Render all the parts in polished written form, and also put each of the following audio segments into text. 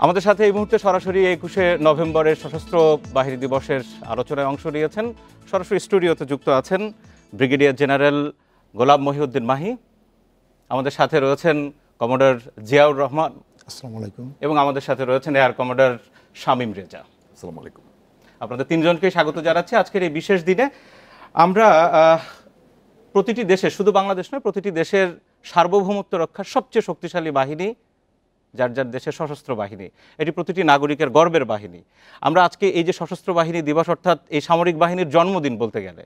আমাদের সাথে এই মুহূর্তে সরাসরি 21শে নভেম্বরের সশস্ত্র বাহিনী দিবসের আলোচনায় অংশ নিয়েছেন, সরাসরি স্টুডিওতে যুক্ত আছেন ব্রিগেডিয়ার জেনারেল গোলাম মহিউদ্দিন মাহি। আমাদের সাথে রয়েছেন কমোডর জিয়াউর রহমান, আসসালামু আলাইকুম, এবং আমাদের সাথে রয়েছেন এয়ার কমোডর শামীম রেজা। আসসালামু আলাইকুম। আপনাদের তিনজনকে স্বাগত জানাচ্ছি আজকের এই বিশেষ দিনে। আমরা প্রতিটি দেশের, শুধু বাংলাদেশ নয়, প্রতিটি দেশের সার্বভৌমত্ব রক্ষার সবচেয়ে শক্তিশালী বাহিনী যার যার দেশের সশস্ত্র বাহিনী, এটি প্রতিটি নাগরিকের গর্বের বাহিনী। আমরা আজকে এই যে সশস্ত্র বাহিনী দিবস, অর্থাৎ এই সামরিক বাহিনীর জন্মদিন বলতে গেলে,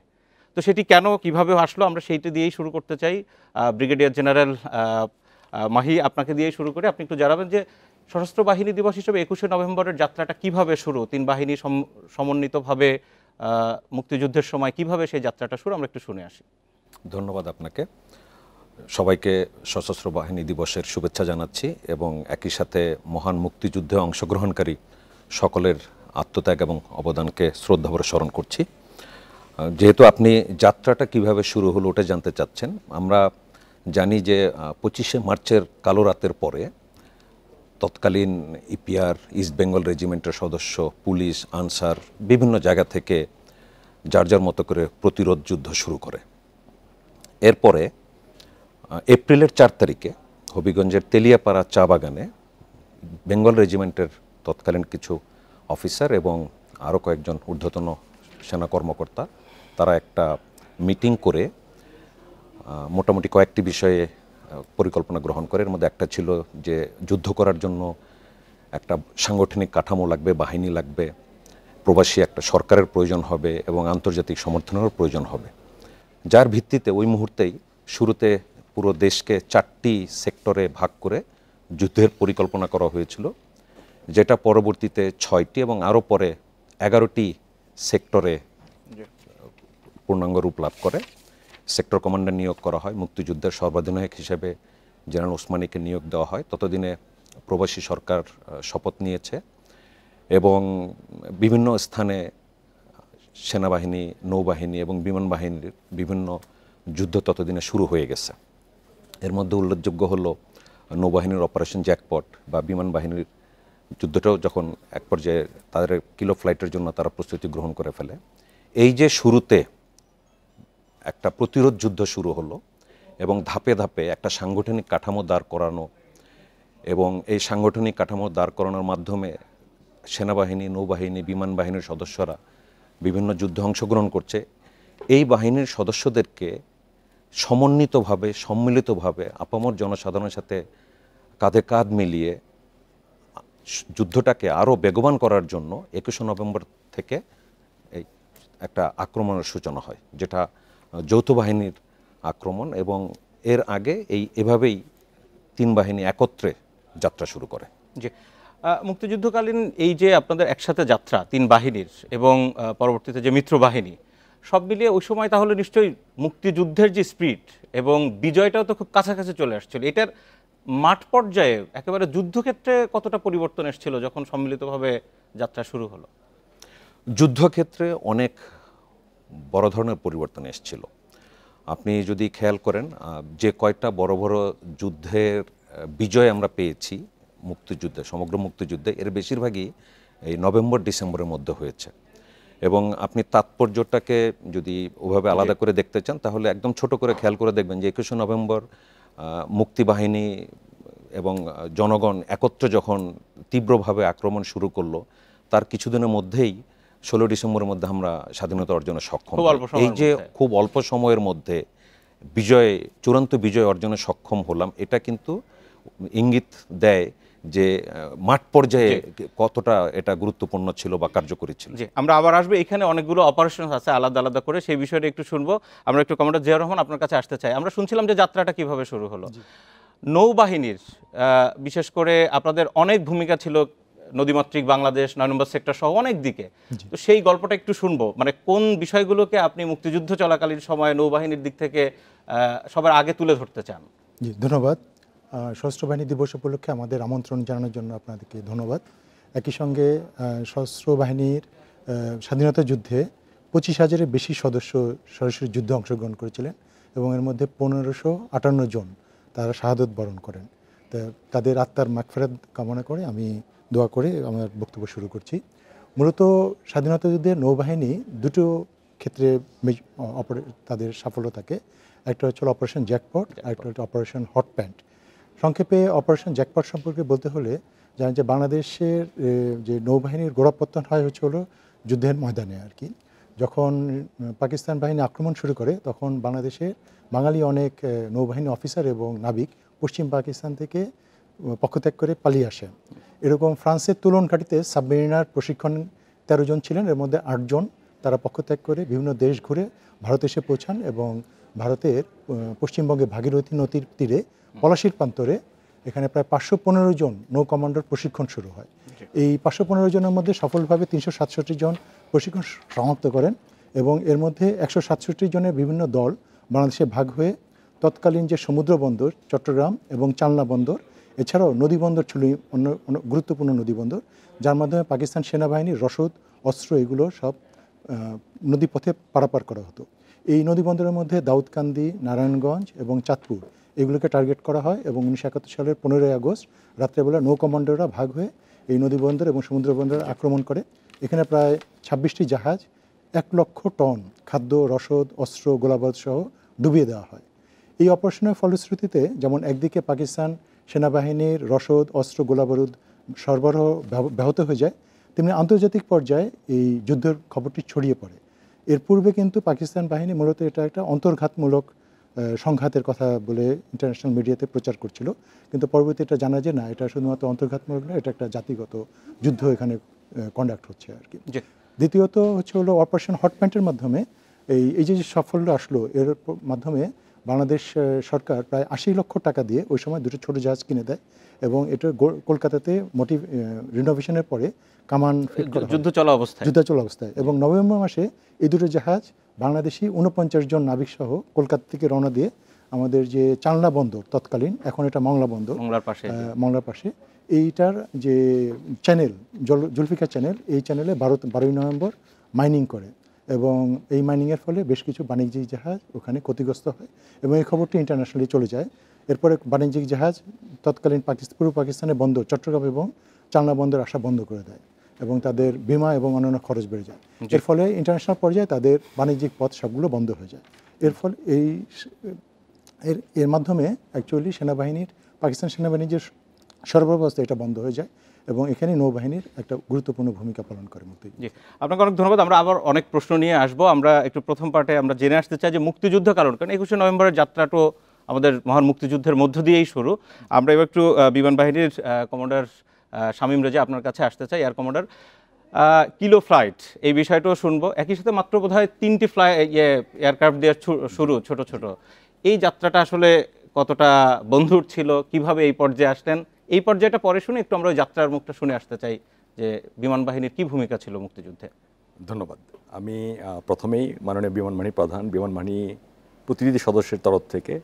তো সেটি কেন কিভাবে আসলো আমরা সেইটা দিয়েই শুরু করতে চাই। ব্রিগেডিয়ার জেনারেল মাহি, আপনাকে দিয়েই শুরু করে আপনি একটু জানাবেন যে সশস্ত্র বাহিনী দিবস হিসেবে 21শে নভেম্বরের যাত্রাটা কিভাবে শুরু, তিন বাহিনী সমন্বিতভাবে মুক্তিযুদ্ধের সময় কিভাবে সেই যাত্রাটা শুরু, আমরা একটু শুনে আসি। ধন্যবাদ আপনাকে। সবাইকে সশস্ত্র বাহিনী দিবসের শুভেচ্ছা জানাচ্ছি এবং একই সাথে মহান মুক্তিযুদ্ধে অংশগ্রহণকারী সকলের আত্মত্যাগ এবং অবদানকে শ্রদ্ধাভরে স্মরণ করছি। যেহেতু আপনি যাত্রাটা কিভাবে শুরু হলো ওটা জানতে চাচ্ছেন, আমরা জানি যে 25শে মার্চের কালো রাতের পরে তৎকালীন ইপিআর, ইস্ট বেঙ্গল রেজিমেন্টের সদস্য, পুলিশ, আনসার বিভিন্ন জায়গা থেকে যার যার মতো করে প্রতিরোধ যুদ্ধ শুরু করে। এরপরে এপ্রিলের 4 তারিখে হবিগঞ্জের তেলিয়াপাড়া চা বাগানে বেঙ্গল রেজিমেন্টের তৎকালীন কিছু অফিসার এবং আরও কয়েকজন ঊর্ধ্বতন সেনা কর্মকর্তা তারা একটা মিটিং করে মোটামুটি কয়েকটি বিষয়ে পরিকল্পনা গ্রহণ করে। এর মধ্যে একটা ছিল যে যুদ্ধ করার জন্য একটা সাংগঠনিক কাঠামো লাগবে, বাহিনী লাগবে, প্রবাসী একটা সরকারের প্রয়োজন হবে এবং আন্তর্জাতিক সমর্থনেরও প্রয়োজন হবে। যার ভিত্তিতে ওই মুহূর্তেই শুরুতে পুরো দেশকে 4টি সেক্টরে ভাগ করে যুদ্ধের পরিকল্পনা করা হয়েছিল, যেটা পরবর্তীতে 6টি এবং আরও পরে 11টি সেক্টরে পূর্ণাঙ্গ রূপ লাভ করে। সেক্টর কমান্ডার নিয়োগ করা হয়, মুক্তিযুদ্ধের সর্বাধিনায়ক হিসেবে জেনারেল ওসমানীকে নিয়োগ দেওয়া হয়। ততদিনে প্রবাসী সরকার শপথ নিয়েছে এবং বিভিন্ন স্থানে সেনাবাহিনী, নৌবাহিনী এবং বিমান বাহিনীর বিভিন্ন যুদ্ধ ততদিনে শুরু হয়ে গেছে। এর মধ্যে উল্লেখযোগ্য হলো নৌবাহিনীর অপারেশন জ্যাকপট বা বিমান বাহিনীর যুদ্ধটাও যখন এক পর্যায়ে তাদের কিলো ফ্লাইটের জন্য তারা প্রস্তুতি গ্রহণ করে ফেলে। এই যে শুরুতে একটা প্রতিরোধ যুদ্ধ শুরু হলো এবং ধাপে ধাপে একটা সাংগঠনিক কাঠামো দাঁড় করানো, এবং এই সাংগঠনিক কাঠামো দাঁড় করানোর মাধ্যমে সেনাবাহিনী, নৌবাহিনী, বিমান বাহিনীর সদস্যরা বিভিন্ন যুদ্ধে অংশগ্রহণ করছে। এই বাহিনীর সদস্যদেরকে সমন্বিতভাবে, সম্মিলিতভাবে আপামর জনসাধারণের সাথে কাঁধে কাঁধ মিলিয়ে যুদ্ধটাকে আরও বেগবান করার জন্য 21শে নভেম্বর থেকে এই একটা আক্রমণের সূচনা হয়, যেটা যৌথ বাহিনীর আক্রমণ। এবং এর আগে এভাবেই তিন বাহিনী একত্রে যাত্রা শুরু করে। জি, মুক্তিযুদ্ধকালীন এই যে আপনাদের একসাথে যাত্রা তিন বাহিনীর এবং পরবর্তীতে যে মিত্র বাহিনী, সব মিলিয়ে ওই সময় তাহলে নিশ্চয়ই মুক্তিযুদ্ধের যে স্পিড এবং বিজয়টাও তো খুব কাছাকাছি চলে আসছিল। এটার মাঠ পর্যায়ে একেবারে যুদ্ধক্ষেত্রে কতটা পরিবর্তন এসেছিল যখন সম্মিলিতভাবে যাত্রা শুরু হলো? যুদ্ধক্ষেত্রে অনেক বড় ধরনের পরিবর্তন এসেছিল। আপনি যদি খেয়াল করেন, যে কয়েকটা বড় বড় যুদ্ধের বিজয় আমরা পেয়েছি মুক্তিযুদ্ধে, সমগ্র মুক্তিযুদ্ধে, এর বেশিরভাগই এই নভেম্বর ডিসেম্বরের মধ্যে হয়েছে। এবং আপনি তাৎপর্যটাকে যদি ওভাবে আলাদা করে দেখতে চান তাহলে একদম ছোট করে খেয়াল করে দেখবেন যে 21শে নভেম্বর মুক্তিবাহিনী এবং জনগণ একত্রে যখন তীব্রভাবে আক্রমণ শুরু করলো, তার কিছুদিনের মধ্যেই 16 ডিসেম্বরের মধ্যে আমরা স্বাধীনতা অর্জনে সক্ষম। এই যে খুব অল্প সময়ের মধ্যে চূড়ান্ত বিজয় অর্জনে সক্ষম হলাম, এটা কিন্তু ইঙ্গিত দেয় যে মাঠ পর্যায়ে কতটা এটা গুরুত্বপূর্ণ ছিল বা কার্যকরী ছিল। জি, আমরা আবার আসবো। এখানে অনেকগুলো অপারেশন আছে আলাদা আলাদা করে, সেই বিষয়টা একটু শুনবো। আমরা একটু কমান্ডার জিয়াউর রহমান আপনার কাছে আসতে চাই। আমরা শুনছিলাম যে যাত্রাটা কিভাবে শুরু হলো। নৌবাহিনীর বিশেষ করে আপনাদের অনেক ভূমিকা ছিল নদীমাতৃক বাংলাদেশ, 9 নম্বর সেক্টর সহ অনেক দিকে। তো সেই গল্পটা একটু শুনবো, মানে কোন বিষয়গুলোকে আপনি মুক্তিযুদ্ধ চলাকালীন সময়ে নৌবাহিনীর দিক থেকে সবার আগে তুলে ধরতে চান? জি, ধন্যবাদ। সশস্ত্র বাহিনী দিবস উপলক্ষে আমাদের আমন্ত্রণ জানানোর জন্য আপনাদেরকে ধন্যবাদ। একই সঙ্গে সশস্ত্র বাহিনীর স্বাধীনতা যুদ্ধে 25,000-এর বেশি সদস্য সরাসরি যুদ্ধে অংশগ্রহণ করেছিলেন এবং এর মধ্যে 1558 জন তারা শাহাদত বরণ করেন। তাদের আত্মার মাগফিরাত কামনা করে আমি দোয়া করে আমার বক্তব্য শুরু করছি। মূলত স্বাধীনতা যুদ্ধে নৌবাহিনী দুটো ক্ষেত্রে তাদের সাফল্য থাকে। একটা হচ্ছে অপারেশন জ্যাকপট, আর একটা হচ্ছে অপারেশন হট প্যান্ট। সংক্ষেপে অপারেশন জ্যাকপট সম্পর্কে বলতে হলে জানেন যে বাংলাদেশের যে নৌবাহিনীর গোড়াপত্তন হয় হলো যুদ্ধের ময়দানে আর কি। যখন পাকিস্তান বাহিনী আক্রমণ শুরু করে তখন বাংলাদেশের বাঙালি অনেক নৌবাহিনী অফিসার এবং নাবিক পশ্চিম পাকিস্তান থেকে পক্ষত্যাগ করে পালিয়ে আসেন। এরকম ফ্রান্সের তুলন ঘাঁটিতে সাবমেরিনার প্রশিক্ষণ 13 জন ছিলেন, এর মধ্যে 8 জন তারা পক্ষত্যাগ করে বিভিন্ন দেশ ঘুরে ভারতে এসে পৌঁছান এবং ভারতের পশ্চিমবঙ্গে ভাগীরথী নদীর তীরে পলাশীর প্রান্তরে এখানে প্রায় 515 জন নৌ কমান্ডার প্রশিক্ষণ শুরু হয়। এই 515 জনের মধ্যে সফলভাবে 367 জন প্রশিক্ষণ সমাপ্ত করেন এবং এর মধ্যে 167 জনের বিভিন্ন দল বাংলাদেশে ভাগ হয়ে তৎকালীন যে সমুদ্র বন্দর চট্টগ্রাম এবং চালনা বন্দর, এছাড়াও নদী বন্দর ছিল অন্য গুরুত্বপূর্ণ নদী বন্দর, যার মাধ্যমে পাকিস্তান সেনাবাহিনীর রসদ অস্ত্র এগুলো সব নদীপথে পারাপার করা হতো। এই নদী বন্দরের মধ্যে দাউদকান্দি, নারায়ণগঞ্জ এবং চাঁদপুর এগুলোকে টার্গেট করা হয় এবং 1971 সালের 15ই আগস্ট রাত্রেবেলা নৌ কমান্ডাররা ভাগ হয়ে এই নদী বন্দর এবং সমুদ্র বন্দর আক্রমণ করে। এখানে প্রায় 26টি জাহাজ 1 লক্ষ টন খাদ্য, রসদ, অস্ত্র, গোলাবারুদ সহ ডুবিয়ে দেওয়া হয়। এই অপারেশনের ফলশ্রুতিতে যেমন একদিকে পাকিস্তান সেনাবাহিনীর রসদ, অস্ত্র, গোলাবারুদ সরবরাহ ব্যাহত হয়ে যায়, তেমনি আন্তর্জাতিক পর্যায়ে এই যুদ্ধের খবরটি ছড়িয়ে পড়ে। এর পূর্বে কিন্তু পাকিস্তান বাহিনী মূলত এটা একটা অন্তর্ঘাতমূলক সংঘাতের কথা বলে ইন্টারন্যাশনাল মিডিয়াতে প্রচার করছিল, কিন্তু পরবর্তী এটা জানা যায় না, এটা শুধুমাত্র অন্তর্ঘাতমূলক না, এটা একটা জাতিগত যুদ্ধ এখানে কন্ডাক্ট হচ্ছে আর কি। দ্বিতীয়ত হলো অপারেশন হট প্যান্টের মাধ্যমে এই যে সাফল্য আসলো, এর মাধ্যমে বাংলাদেশ সরকার প্রায় 80 লক্ষ টাকা দিয়ে ওই সময় দুটো ছোট জাহাজ কিনে দেয় এবং এটা কলকাতাতে রিনোভেশনের পরে কামান ফিট করা যুদ্ধ চলা অবস্থায় এবং নভেম্বর মাসে এই দুটো জাহাজ বাংলাদেশি 49 জন নাবিক সহ কলকাতা থেকে রওনা দিয়ে আমাদের যে চালনা বন্দর, তৎকালীন এখন এটা মংলা বন্দর, মংলার পাশে এইটার যে চ্যানেল জুলফিকার চ্যানেল, এই চ্যানেলে 12ই নভেম্বর মাইনিং করে এবং এই মাইনিংয়ের ফলে বেশ কিছু বাণিজ্যিক জাহাজ ওখানে ক্ষতিগ্রস্ত হয় এবং এই খবরটি ইন্টারন্যাশনালি চলে যায়। এরপরে বাণিজ্যিক জাহাজ তৎকালীন পূর্ব পাকিস্তানের বন্দর চট্টগ্রাম এবং চালনা বন্দর আসা বন্ধ করে দেয় এবং তাদের বিমা এবং অন্যান্য খরচ বেড়ে যায়। এর ফলে ইন্টারন্যাশনাল পর্যায়ে তাদের বাণিজ্যিক পথ সবগুলো বন্ধ হয়ে যায়। এর ফলে এর মাধ্যমে অ্যাকচুয়ালি পাকিস্তান সেনাবাহিনীর যে সরবরাহ ব্যবস্থা এটা বন্ধ হয়ে যায় এবং এখানে নৌবাহিনীর একটা গুরুত্বপূর্ণ ভূমিকা পালন করে মুক্তিযুদ্ধ। জি, আপনাকে অনেক ধন্যবাদ। আমরা আবার অনেক প্রশ্ন নিয়ে আসবো। আমরা একটু প্রথম পার্টে আমরা জেনে আসতে চাই যে মুক্তিযুদ্ধ কারণ 21শে নভেম্বরের যাত্রাটা আমাদের মহান মুক্তিযুদ্ধের মধ্য দিয়েই শুরু। আমরা এবার একটু বিমান বাহিনীর কমান্ডার শামীম রেজা আপনার কাছে আসতে চাই, এয়ার কমান্ডার। কিলো ফ্লাইট এই বিষয়টাও শুনবো। একই সাথে মাত্র বোধহয় 3টি এয়ারক্রাফট দেওয়ার শুরু ছোট ছোট। এই যাত্রাটা আসলে কতটা বন্ধুর ছিল, কিভাবে এই পর্যায়ে আসলেন, এই পর্যায়টা পরে শুনে একটু আমরা ওই যাত্রার মুখটা শুনে আসতে চাই যে বিমান বাহিনীর কি ভূমিকা ছিল মুক্তিযুদ্ধে। ধন্যবাদ। আমি প্রথমেই মাননীয় বিমান বাহিনী প্রধান, বিমান বাহিনী প্রতিনিধি সদস্যের তরফ থেকে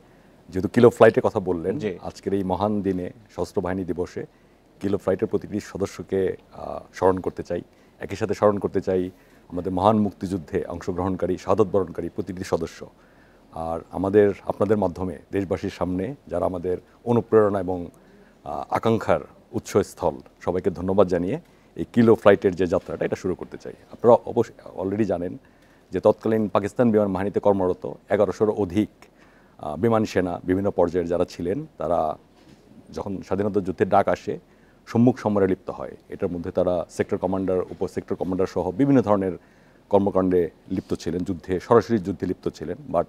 যেহেতু কিলো ফ্লাইটের কথা বললেন, আজকের এই মহান দিনে সশস্ত্র বাহিনী দিবসে কিলো ফ্লাইটের প্রতিটি সদস্যকে স্মরণ করতে চাই। একই সাথে স্মরণ করতে চাই আমাদের মহান মুক্তিযুদ্ধে অংশগ্রহণকারী, শাহাদত বরণকারী প্রতিটি সদস্য। আর আপনাদের মাধ্যমে দেশবাসীর সামনে যারা আমাদের অনুপ্রেরণা এবং আকাঙ্ক্ষার উৎসস্থল, সবাইকে ধন্যবাদ জানিয়ে এই কিলো ফ্লাইটের যে যাত্রাটা এটা শুরু করতে চাই। আপনারা অবশ্যই অলরেডি জানেন যে তৎকালীন পাকিস্তান বিমান বাহিনীতে কর্মরত 1100-র অধিক বিমান সেনা বিভিন্ন পর্যায়ের যারা ছিলেন, তারা যখন স্বাধীনতা যুদ্ধের ডাক আসে সম্মুখ সমরে লিপ্ত হয়। এটার মধ্যে তারা সেক্টর কমান্ডার, উপ সেক্টর কমান্ডার সহ বিভিন্ন ধরনের কর্মকাণ্ডে লিপ্ত ছিলেন, সরাসরি যুদ্ধে লিপ্ত ছিলেন। বাট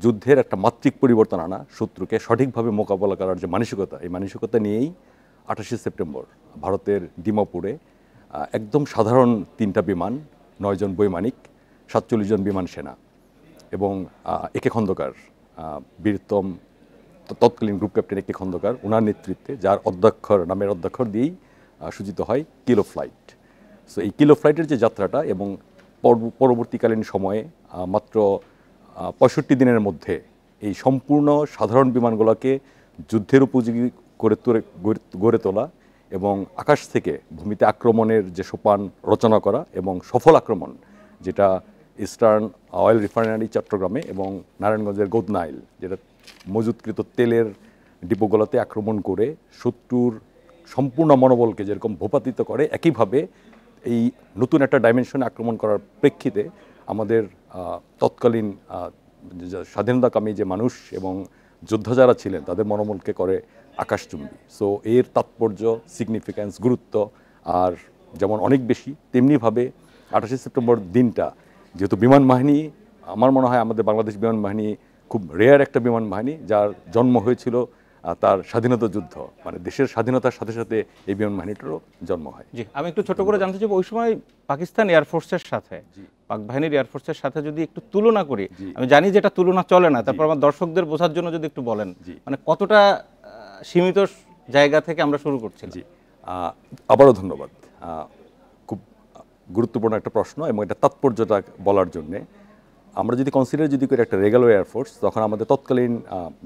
যুদ্ধের একটা মাত্রিক পরিবর্তন আনা, শত্রুকে সঠিকভাবে মোকাবেলা করার যে মানসিকতা, এই মানসিকতা নিয়েই 28শে সেপ্টেম্বর ভারতের ডিমাপুরে একদম সাধারণ 3টা বিমান, 9 জন বৈমানিক, 47 জন বিমান সেনা এবং একে খন্দকার, বীরত্তম তৎকালীন গ্রুপ ক্যাপ্টেন একে খন্দকার, ওনার নেতৃত্বে, যার নামের অধ্যক্ষর দিয়েই সূচিত হয় কিলো ফ্লাইট। সো এই কিলো ফ্লাইটের যে যাত্রাটা এবং পরবর্তীকালীন সময়ে মাত্র 65 দিনের মধ্যে এই সম্পূর্ণ সাধারণ বিমানগুলোকে যুদ্ধের উপযোগী গড়ে তোলা এবং আকাশ থেকে ভূমিতে আক্রমণের যে সোপান রচনা করা এবং সফল আক্রমণ, যেটা ইস্টার্ন অয়েল রিফাইনারি চট্টগ্রামে এবং নারায়ণগঞ্জের গোদনাইল, যেটা মজুতকৃত তেলের ডিপোগুলোতে আক্রমণ করে শত্রুর সম্পূর্ণ মনোবলকে যেরকম ভূপাতিত করে, একইভাবে এই নতুন একটা ডাইমেনশনে আক্রমণ করার প্রেক্ষিতে আমাদের তৎকালীন স্বাধীনতাকামী যে মানুষ এবং যোদ্ধা যারা ছিলেন তাদের মনোবলকে করে আকাশচুম্বী। সো এর তাৎপর্য, সিগনিফিক্যান্স, গুরুত্ব আর যেমন অনেক বেশি, তেমনিভাবে 28শে সেপ্টেম্বর দিনটা যেহেতু বিমান বাহিনী, আমার মনে হয় আমাদের বাংলাদেশ বিমান বাহিনী খুব রেয়ার একটা বিমান বাহিনী যার জন্ম হয়েছিল তার স্বাধীনতা যুদ্ধ, মানে দেশের স্বাধীনতার সাথে সাথে এই বিমান বাহিনীটারও জন্ম হয়। জি, আমি একটু ছোট করে জানতে চাইব, ওই সময় পাকিস্তান এয়ারফোর্সের সাথে, পাক বাহিনীর এয়ারফোর্সের সাথে যদি একটু তুলনা করি, আমি জানি যে এটা তুলনা চলে না, তারপর আমার দর্শকদের বোঝার জন্য যদি একটু বলেন, মানে কতটা সীমিত জায়গা থেকে আমরা শুরু করছি। জি, আবারও ধন্যবাদ। খুব গুরুত্বপূর্ণ একটা প্রশ্ন এবং এটা তাৎপর্যটা বলার জন্যে আমরা যদি কনসিডার যদি করি একটা রেগুলার এয়ারফোর্স, তখন আমাদের তৎকালীন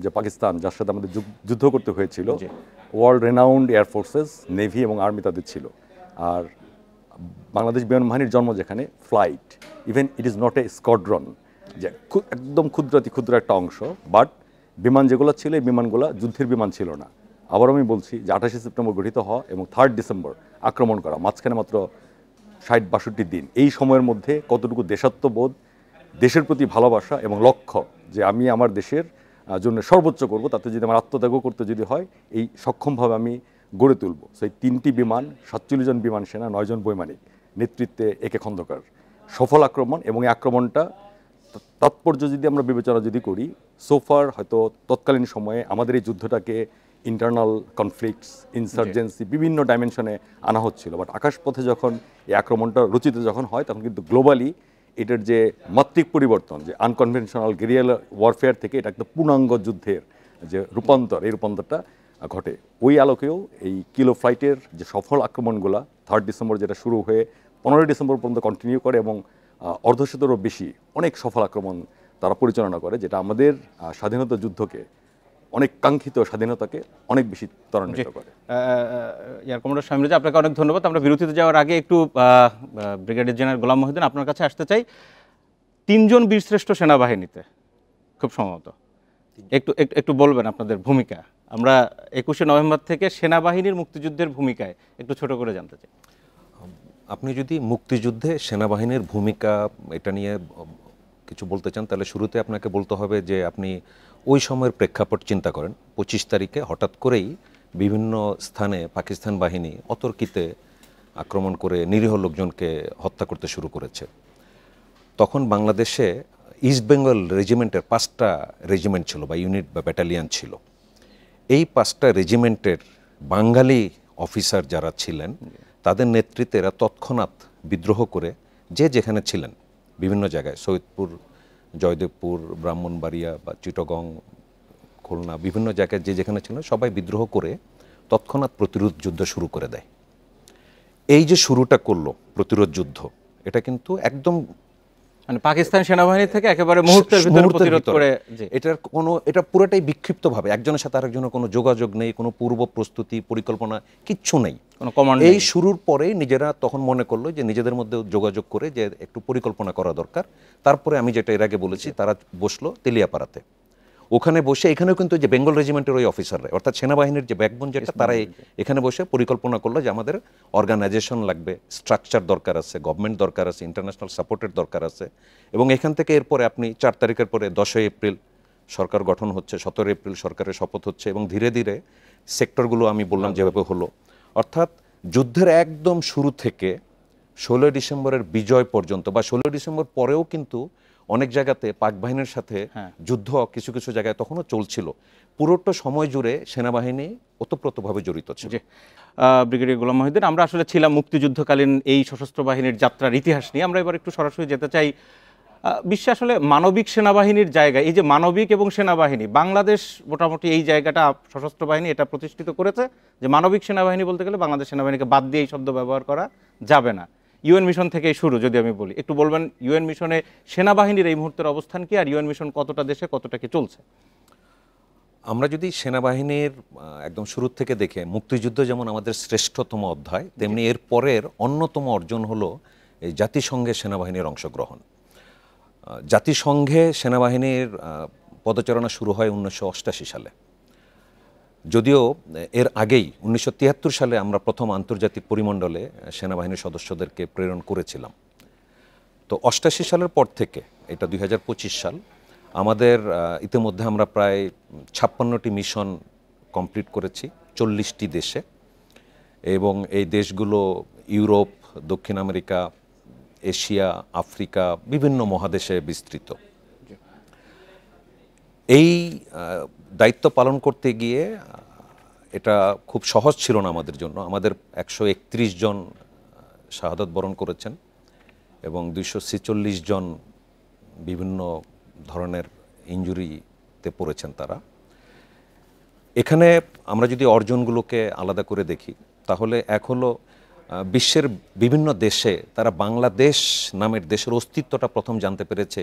যে পাকিস্তান যার সাথে আমাদের যুদ্ধ করতে হয়েছিল, ওয়ার্ল্ড রেনাউন্ড এয়ারফোর্সেস, নেভি এবং আর্মি তাদের ছিল। আর বাংলাদেশ বিমান বাহিনীর জন্ম যেখানে, flight, even it is not a squadron, যে একদম ক্ষুদ্র একটা অংশ, বাট বিমান যেগুলো ছিল এই বিমানগুলো যুদ্ধের বিমান ছিল না। আবার আমি বলছি যে 28শে সেপ্টেম্বর গঠিত হওয়া এবং 3 ডিসেম্বর আক্রমণ করা, মাঝখানে মাত্র 60-62 দিন, এই সময়ের মধ্যে কতটুকু দেশাত্মবোধ, দেশের প্রতি ভালোবাসা এবং লক্ষ্য যে আমি আমার দেশের জন্য সর্বোচ্চ করব, তাতে যদি আমার আত্মত্যাগও করতে যদি হয়, এই সক্ষমভাবে আমি গড়ে তুলব। সেই 3টি বিমান, 47 জন বিমান সেনা, 9 জন বৈমানিক নেতৃত্বে একে খন্দকার সফল আক্রমণ। এবং এই আক্রমণটা তাৎপর্য যদি আমরা বিবেচনা যদি করি, সোফার হয়তো তৎকালীন সময়ে আমাদের এই যুদ্ধটাকে ইন্টারনাল কনফ্লিক্টস, ইনসার্জেন্সি, বিভিন্ন ডাইমেনশনে আনা হচ্ছিল, বাট আকাশপথে যখন এই আক্রমণটা রচিত যখন হয়, তখন কিন্তু গ্লোবালি এটার যে মাত্রিক পরিবর্তন, যে আনকনভেনশনাল গেরিলা ওয়ারফেয়ার থেকে এটা একটা পূর্ণাঙ্গ যুদ্ধের যে রূপান্তর, এই রূপান্তরটা ঘটে। ওই আলোকেও এই কিলো ফ্লাইটের যে সফল আক্রমণগুলো 3 ডিসেম্বর যেটা শুরু হয়ে 15 ডিসেম্বর পর্যন্ত কন্টিনিউ করে এবং অর্ধশতেরও বেশি অনেক সফল আক্রমণ তারা পরিচালনা করে, যেটা আমাদের স্বাধীনতা যুদ্ধকে, অনেক কাঙ্ক্ষিত স্বাধীনতাকে অনেক বেশি ত্বরান্বিত করে। এয়ার কমান্ডার শামীম রেজা, আপনাকে অনেক ধন্যবাদ। আমরা বিরতিতে যাওয়ার আগে একটু ব্রিগেডিয়ার জেনারেল গোলাম মহিউদ্দিন, আপনার কাছে আসতে চাই। 3 জন বীরশ্রেষ্ঠ সেনাবাহিনীতে খুব সম্ভবত একটু বলবেন আপনাদের ভূমিকা। আমরা 21শে নভেম্বর থেকে সেনাবাহিনীর মুক্তিযুদ্ধের ভূমিকায় একটু ছোট করে জানতে চাই। আপনি যদি মুক্তিযুদ্ধে সেনাবাহিনীর ভূমিকা এটা নিয়ে কিছু বলতে চান, তাহলে শুরুতে আপনাকে বলতে হবে যে আপনি ওই সময়ের প্রেক্ষাপট চিন্তা করেন। 25 তারিখে হঠাৎ করেই বিভিন্ন স্থানে পাকিস্তান বাহিনী অতর্কিতে আক্রমণ করে নিরীহ লোকজনকে হত্যা করতে শুরু করেছে। তখন বাংলাদেশে ইস্ট বেঙ্গল রেজিমেন্টের 5টা রেজিমেন্ট ছিল বা ইউনিট বা ব্যাটালিয়ান ছিল। এই 5টা রেজিমেন্টের বাঙালি অফিসার যারা ছিলেন, তাদের নেতৃত্বে এরা তৎক্ষণাৎ বিদ্রোহ করে যে যেখানে ছিলেন বিভিন্ন জায়গায়, সৈয়দপুর, জয়দেবপুর, ব্রাহ্মণবাড়িয়া বা চিটগং, খুলনা, বিভিন্ন জায়গায় যে যেখানে ছিলেন সবাই বিদ্রোহ করে তৎক্ষণাৎ প্রতিরোধ যুদ্ধ শুরু করে দেয়। এই যে শুরুটা করলো প্রতিরোধ যুদ্ধ, এটা কিন্তু একদম মানে পাকিস্তান সেনাবাহিনী থেকে একেবারে মুহূর্তের ভিতরে প্রতিরোধ করে, এটা পুরোটাই বিক্ষিপ্তভাবে, একজনের সাথে আরেকজনের কোনো যোগাযোগ নেই, কোনো পূর্ব প্রস্তুতি পরিকল্পনা কিচ্ছু নেই, কোনো কমান্ড। এই শুরুর পরেই নিজেরা তখন মনে করলো যে নিজেদের মধ্যে যোগাযোগ করে যে একটু পরিকল্পনা করা দরকার। তারপরে আমি যেটা এর আগে বলেছি, তারা বসলো তেলিয়াপাড়াতে। ওখানে বসে, এখানেও কিন্তু যে বেঙ্গল রেজিমেন্টের ওই অফিসাররা, অর্থাৎ সেনাবাহিনীর যে ব্যাকবোন যেটা, তারাই এখানে বসে পরিকল্পনা করলো যে আমাদের অর্গানাইজেশন লাগবে, স্ট্রাকচার দরকার আছে, গভর্নমেন্ট দরকার আছে, ইন্টারন্যাশনাল সাপোর্টের দরকার আছে। এবং এখান থেকে এরপরে আপনি 4 তারিখের পরে 10 এপ্রিল সরকার গঠন হচ্ছে, 17 এপ্রিল সরকারের শপথ হচ্ছে এবং ধীরে ধীরে সেক্টরগুলো আমি বললাম যেভাবে হলো, অর্থাৎ যুদ্ধের একদম শুরু থেকে 16 ডিসেম্বরের বিজয় পর্যন্ত বা 16 ডিসেম্বর পরেও কিন্তু অনেক জায়গাতে পাক বাহিনীর সাথে যুদ্ধ কিছু কিছু জায়গায় তখনও চলছিল। পুরোটা সময় জুড়ে সেনাবাহিনী ওতপ্রোতভাবে জড়িত ছিল। ব্রিগেডিয়ার গোলাম মহিউদ্দিন, আমরা আসলে ছিলাম মুক্তিযুদ্ধকালীন এই সশস্ত্র বাহিনীর যাত্রার ইতিহাস নিয়ে। আমরা এবার একটু সরাসরি যেতে চাই বিশ্বে আসলে মানবিক সেনাবাহিনীর জায়গা। এই যে মানবিক এবং সেনাবাহিনী, বাংলাদেশ মোটামুটি এই জায়গাটা সশস্ত্র বাহিনী এটা প্রতিষ্ঠিত করেছে যে মানবিক সেনাবাহিনী বলতে গেলে বাংলাদেশ সেনাবাহিনীকে বাদ দিয়ে এই শব্দ ব্যবহার করা যাবে না। ইউএন মিশন থেকেই শুরু, যদি আমি বলি একটু বলবেন ইউএন মিশনে সেনাবাহিনীর এই মুহূর্তের অবস্থান কি, আর ইউএন মিশন কতটা দেশে কতটা কি চলছে? আমরা যদি সেনাবাহিনীর একদম শুরু থেকে দেখে, মুক্তিযুদ্ধ যেমন আমাদের শ্রেষ্ঠতম অধ্যায়, তেমনি এর পরের অন্যতম অর্জন হলো এই জাতিসংঘে সেনাবাহিনীর অংশগ্রহণ। জাতিসংঘে সেনাবাহিনীর পদচারণা শুরু হয় 1988 সালে। যদিও এর আগেই 1973 সালে আমরা প্রথম আন্তর্জাতিক পরিমণ্ডলে সেনাবাহিনীর সদস্যদেরকে প্রেরণ করেছিলাম। তো 88 সালের পর থেকে, এটা 2025 সাল, আমাদের ইতিমধ্যে আমরা প্রায় 56টি মিশন কমপ্লিট করেছি 40টি দেশে, এবং এই দেশগুলো ইউরোপ, দক্ষিণ আমেরিকা, এশিয়া, আফ্রিকা, বিভিন্ন মহাদেশে বিস্তৃত। এই দায়িত্ব পালন করতে গিয়ে এটা খুব সহজ ছিল না আমাদের জন্য। আমাদের 131 জন শাহাদাত বরণ করেছেন এবং 246 জন বিভিন্ন ধরনের ইনজুরিতে পড়েছেন তারা। এখানে আমরা যদি অর্জনগুলোকে আলাদা করে দেখি, তাহলে এক হলো বিশ্বের বিভিন্ন দেশে তারা বাংলাদেশ নামের দেশের অস্তিত্বটা প্রথম জানতে পেরেছে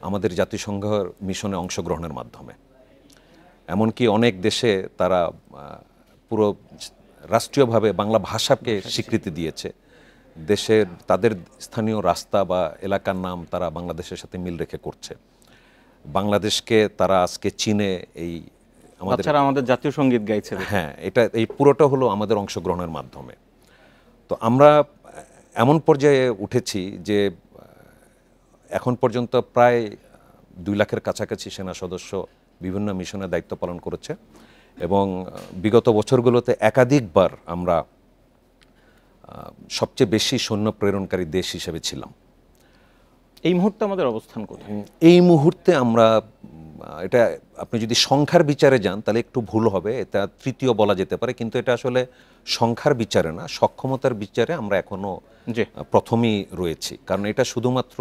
আমাদের জাতিসংঘের মিশনে অংশগ্রহণের মাধ্যমে। এমনকি অনেক দেশে তারা পুরো রাষ্ট্রীয়ভাবে বাংলা ভাষাকে স্বীকৃতি দিয়েছে। দেশের তাদের স্থানীয় রাস্তা বা এলাকার নাম তারা বাংলাদেশের সাথে মিল রেখে করছে। বাংলাদেশকে তারা আজকে চীনে এই আমাদের জাতীয় সঙ্গীত গাইছে। হ্যাঁ, এটা এই পুরোটা হলো আমাদের অংশগ্রহণের মাধ্যমে। তো আমরা এমন পর্যায়ে উঠেছি যে এখন পর্যন্ত প্রায় 2 লাখের কাছাকাছি সেনা সদস্য বিভিন্ন মিশনের দায়িত্ব পালন করেছে, এবং বিগত বছরগুলোতে একাধিকবার আমরা সবচেয়ে বেশি সৈন্য প্রেরণকারী দেশ হিসেবে ছিলাম। এই মুহূর্তে আমাদের অবস্থান কোথায়? এই মুহূর্তে আমরা, এটা আপনি যদি সংখ্যার বিচারে যান তাহলে একটু ভুল হবে, এটা তৃতীয় বলা যেতে পারে, কিন্তু এটা আসলে সংখ্যার বিচারে না, সক্ষমতার বিচারে আমরা এখনো প্রথমেই রয়েছি। কারণ এটা শুধুমাত্র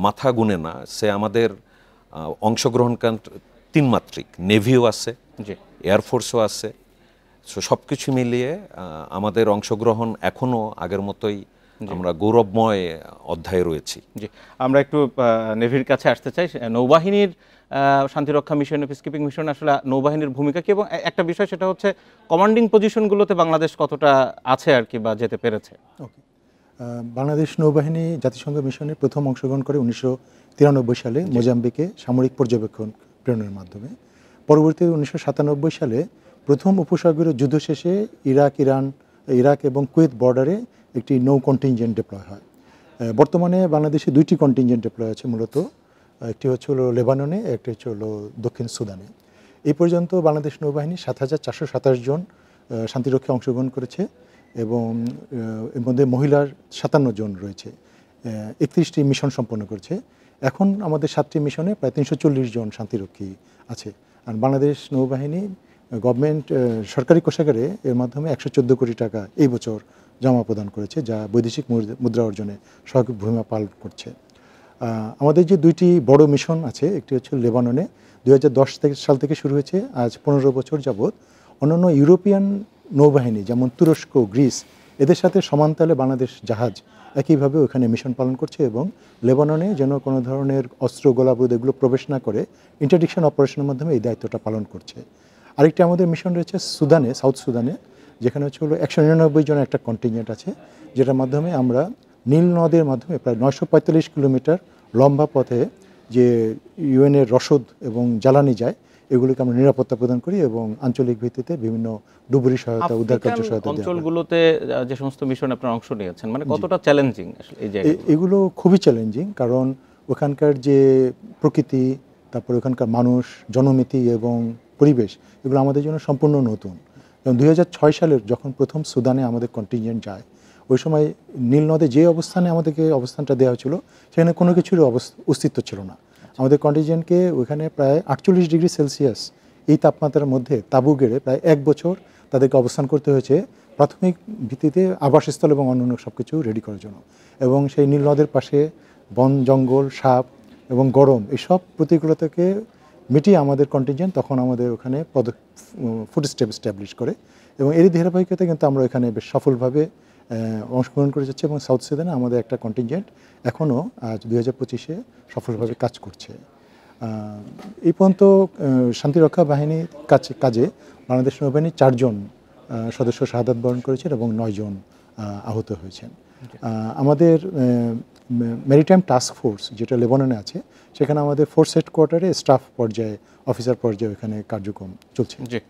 মাথা গুনে না, সে আমাদের অংশগ্রহণকারী 3 মাত্রিক, নেভিও আছে, এয়ারফোর্সও আছে। সব কিছু মিলিয়ে আমাদের অংশগ্রহণ এখনও আগের মতোই, আমরা গৌরবময় অধ্যায়ে রয়েছি। জি, আমরা একটু নেভির কাছে আসতে চাই। নৌবাহিনীর শান্তিরক্ষা মিশন, পিসকিপিং মিশন, আসলে নৌবাহিনীর ভূমিকা কি, এবং একটা বিষয় সেটা হচ্ছে কমান্ডিং পজিশনগুলোতে বাংলাদেশ কতটা আছে আর কি, বা যেতে পেরেছে? ওকে, বাংলাদেশ নৌবাহিনী জাতিসংঘ মিশনে প্রথম অংশগ্রহণ করে 1993 সালে মোজাম্বিকে সামরিক পর্যবেক্ষণ প্রেরণের মাধ্যমে। পরবর্তীতে 1997 সালে প্রথম উপসাগরীয় যুদ্ধ শেষে ইরাক এবং কুয়েত বর্ডারে একটি নৌ কন্টিনজেন্ট ডিপ্লয় হয়। বর্তমানে বাংলাদেশে 2টি কন্টিনজেন্ট ডিপ্লয় আছে, মূলত একটি হচ্ছে হলো লেবাননে, একটি হচ্ছে হলো দক্ষিণ সুদানে। এই পর্যন্ত বাংলাদেশ নৌবাহিনী 7427 জন শান্তিরক্ষী অংশগ্রহণ করেছে, এবং এর মধ্যে মহিলার 57 জন রয়েছে। 31টি মিশন সম্পন্ন করেছে। এখন আমাদের 7টি মিশনে প্রায় 340 জন শান্তিরক্ষী আছে। আর বাংলাদেশ নৌবাহিনী গভর্নমেন্ট সরকারি কোষাগারে এর মাধ্যমে 114 কোটি টাকা এই বছর জমা প্রদান করেছে, যা বৈদেশিক মুদ্রা অর্জনে সহায়ক ভূমিকা পালন করছে। আমাদের যে 2টি বড় মিশন আছে, একটি হচ্ছে লেবাননে 2010 সাল থেকে শুরু হয়েছে, আজ 15 বছর যাবৎ। অন্যান্য ইউরোপিয়ান নৌবাহিনী যেমন তুরস্ক, গ্রিস, এদের সাথে সমানতালে বাংলাদেশ জাহাজ একইভাবে ওখানে মিশন পালন করছে, এবং লেবাননে যেন কোনো ধরনের অস্ত্র, গোলাবারুদ এগুলো প্রবেশ না করে ইন্টারডিকশন অপারেশনের মাধ্যমে এই দায়িত্বটা পালন করছে। আরেকটি আমাদের মিশন রয়েছে সুদানে, সাউথ সুদানে, যেখানে হচ্ছে হলো 199 জনের একটা কন্টিনজেন্ট আছে, যেটার মাধ্যমে আমরা নীল নদের মাধ্যমে প্রায় 945 কিলোমিটার লম্বা পথে যে ইউএনের রসদ এবং জ্বালানি যায়, এগুলোকে আমরা নিরাপত্তা প্রদান করি, এবং আঞ্চলিক ভিত্তিতে বিভিন্ন ডুবুরি সহায়তা, উদ্ধার কার্য সহায়তা দেওয়া হয়। অঞ্চলগুলোতে যে সমস্ত মিশনে আপনারা অংশ নিয়েছেন, মানে কতটা চ্যালেঞ্জিং আসলে এই জায়গায়? এগুলো খুবই চ্যালেঞ্জিং, কারণ ওখানকার যে প্রকৃতি, তারপর ওখানকার মানুষ, জনমিতি এবং পরিবেশ, এগুলো আমাদের জন্য সম্পূর্ণ নতুন। এবং 2006 সালের যখন প্রথম সুদানে আমাদের কন্টিনজেন্ট যায়, ওই সময় নীল নদে যে অবস্থানে আমাদেরকে অবস্থানটা দেওয়া হয়েছিল, সেখানে কোনো কিছুর অস্তিত্ব ছিল না। আমাদের কন্টিনজেন্টকে ওইখানে প্রায় 48 ডিগ্রি সেলসিয়াস এই তাপমাত্রার মধ্যে তাঁবু গেড়ে প্রায় 1 বছর তাদেরকে অবস্থান করতে হয়েছে, প্রাথমিক ভিত্তিতে আবাসস্থল এবং অন্যান্য সব কিছু রেডি করার জন্য। এবং সেই নীল নদের পাশে বন, জঙ্গল, সাপ এবং গরম, এইসব প্রতিকূলতাকে মিটিয়ে আমাদের কন্টিনজেন্ট তখন আমাদের ওখানে ফুড স্টেপ এস্টাবলিশ করে, এবং এরই ধারাবাহিকতা কিন্তু আমরা এখানে বেশ সফলভাবে অংশগ্রহণ করে যাচ্ছি। এবং সাউথ সুদানে আমাদের একটা কন্টিনজেন্ট এখনও আজ 2025-এ সফলভাবে কাজ করছে। এই পর্যন্ত শান্তিরক্ষা বাহিনীর কাজে বাংলাদেশ নৌবাহিনীর 4 জন সদস্য শাহাদাত বরণ করেছেন এবং 9 জন আহত হয়েছেন। আমাদের মেরিটাইম টাস্ক ফোর্স যেটা লেবাননে আছে, সেখানে আমাদের ফোর্স হেডকোয়ার্টারে স্টাফ পর্যায়ে, অফিসার পর্যায়ে এখানে কার্যক্রম চলছে। জি,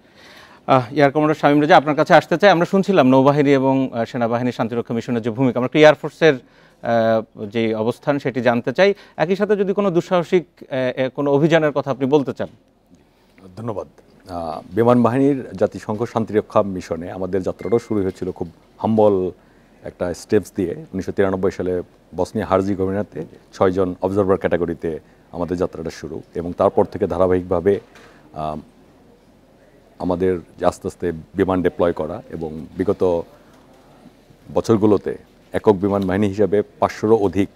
এয়ার কমান্ডার শামীম রেজা, আপনার কাছে আসতে চাই। আমরা শুনছিলাম নৌবাহিনী এবং সেনাবাহিনী শান্তিরক্ষা মিশনের যে ভূমিকা, আমরা এয়ার ফোর্সের যে অবস্থান সেটি জানতে চাই। একই সাথে যদি কোনো দুঃসাহসিক কোনো অভিযানের কথা আপনি বলতে চান। ধন্যবাদ। বিমান বাহিনীর জাতিসংঘ শান্তিরক্ষা মিশনে আমাদের যাত্রাটাও শুরু হয়েছিল খুব হাম্বল একটা স্টেপস দিয়ে। 1993 সালে বসনিয়া হার্জেগোভিনাতে 6 জন অবজারভার ক্যাটাগরিতে আমাদের যাত্রাটা শুরু, এবং তারপর থেকে ধারাবাহিকভাবে আমাদের যে আস্তে আস্তে বিমান ডিপ্লয় করা, এবং বিগত বছরগুলোতে একক বিমান বাহিনী হিসাবে 500-রও অধিক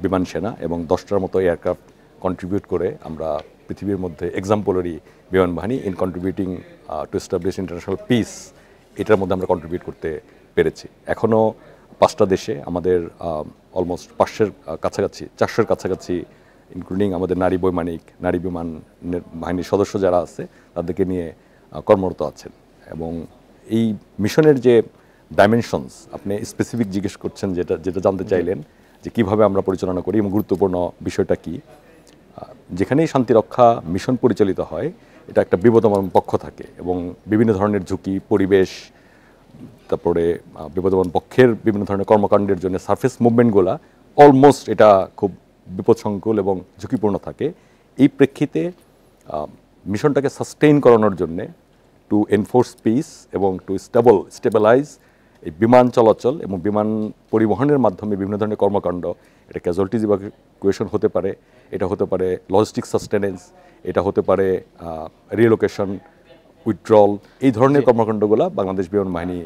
বিমান সেনা এবং 10টার মতো এয়ারক্রাফট কন্ট্রিবিউট করে আমরা পৃথিবীর মধ্যে এক্সাম্পলারি বিমান বাহিনী in contributing to establish international piece, এটার মধ্যে আমরা কন্ট্রিবিউট করতে পেরেছি। এখনও 5টা দেশে আমাদের অলমোস্ট 500-এর কাছাকাছি, 400-এর কাছাকাছি, ইনক্লুডিং আমাদের নারী বৈমানিক, নারী বিমান বাহিনীর সদস্য যারা আছে তাদেরকে নিয়ে কর্মরত আছেন। এবং এই মিশনের যে ডাইমেনশনস আপনি স্পেসিফিক জিজ্ঞেস করছেন, যেটা জানতে চাইলেন যে কিভাবে আমরা পরিচালনা করি এবং গুরুত্বপূর্ণ বিষয়টা কি, যেখানেই শান্তিরক্ষা মিশন পরিচালিত হয় এটা একটা বিবদমান পক্ষ থাকে এবং বিভিন্ন ধরনের ঝুঁকি, পরিবেশ, তারপরে বিবদমান পক্ষের বিভিন্ন ধরনের কর্মকাণ্ডের জন্য সারফেস মুভমেন্টগুলো অলমোস্ট এটা খুব বিপদসংকুল এবং ঝুঁকিপূর্ণ থাকে। এই প্রেক্ষিতে মিশনটাকে সাস্টেইন করানোর জন্যে টু এনফোর্স পিস এবং টু স্টেবিলাইজ এই বিমান চলাচল এবং বিমান পরিবহনের মাধ্যমে বিভিন্ন ধরনের কর্মকাণ্ড, এটা ক্যাজুয়ালিটিজ ইভাকুয়েশন হতে পারে, এটা হতে পারে লজিস্টিক সাস্টেনেন্স, এটা হতে পারে রিলোকেশন, উইথড্রল, এই ধরনের কর্মকাণ্ডগুলো বাংলাদেশ বিমান বাহিনী